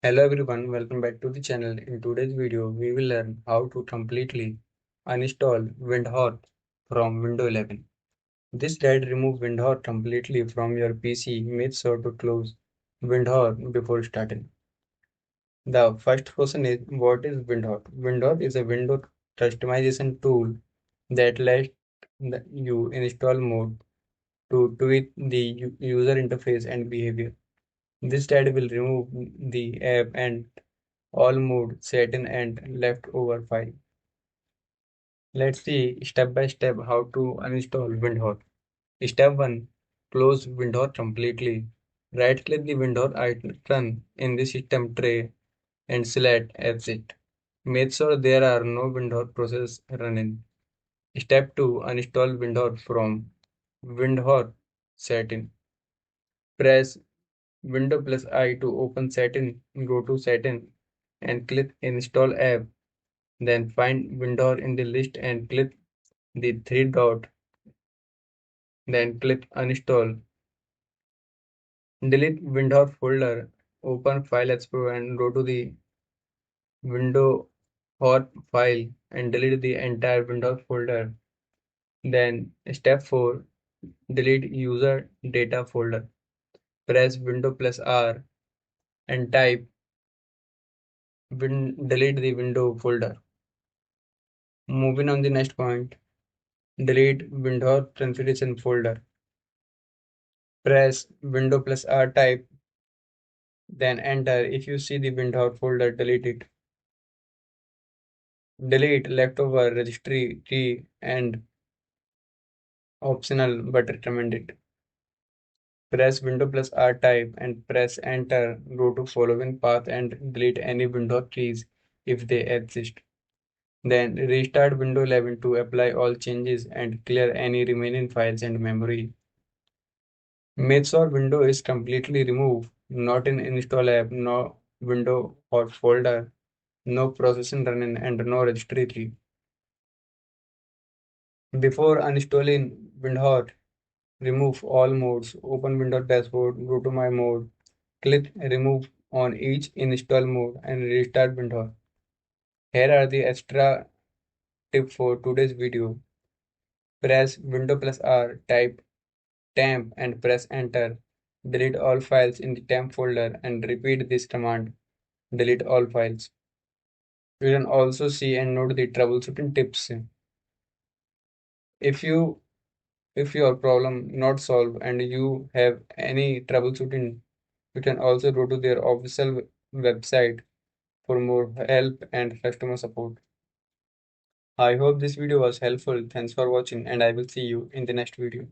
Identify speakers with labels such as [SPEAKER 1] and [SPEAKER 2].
[SPEAKER 1] Hello everyone, welcome back to the channel. In today's video, we will learn how to completely uninstall Windhawk from Windows 11. This guide removes Windhawk completely from your PC. Make sure to close Windhawk before starting. The first question is, what is Windhawk? Windhawk is a window customization tool that lets you install mode to tweak the user interface and behavior. This guide will remove the app and all mode setting and leftover file. Let's see step by step how to uninstall Windhawk. Step 1. Close Windhawk completely. Right click the Windhawk icon in the system tray and select Exit. Make sure there are no Windhawk processes running. Step 2. Uninstall Windhawk from Windhawk setting. Press Window plus I to open setting. Go to setting and click Install app. Then find Windhawk in the list and click the three dot, then click Uninstall. Delete Windhawk folder, open File Explorer and go to the Window hot file and delete the entire Windhawk folder. Then step 4, delete user data folder. Press Window plus R and type delete the window folder. Moving on the next point, delete Windhawk configuration folder. Press Window plus R, type, then enter. If you see the Windhawk folder, delete it. Delete leftover registry key and optional but recommended. Press Window plus R, type and press enter. Go to following path and delete any Windows keys if they exist. Then restart Windows 11 to apply all changes and clear any remaining files and memory. Make sure window is completely removed, not in install app, no window or folder, no processing running and no registry key. Before uninstalling Windhawk, remove all modes, open Windows dashboard, go to my mode, click remove on each install mode and restart Windhawk. Here are the extra tips for today's video. Press Window plus R, type temp and press enter. Delete all files in the temp folder and repeat this command. Delete all files. You can also see and note the troubleshooting tips. If you if your problem not solved and you have any troubleshooting, you can also go to their official website for more help and customer support. I hope this video was helpful. Thanks for watching and I will see you in the next video.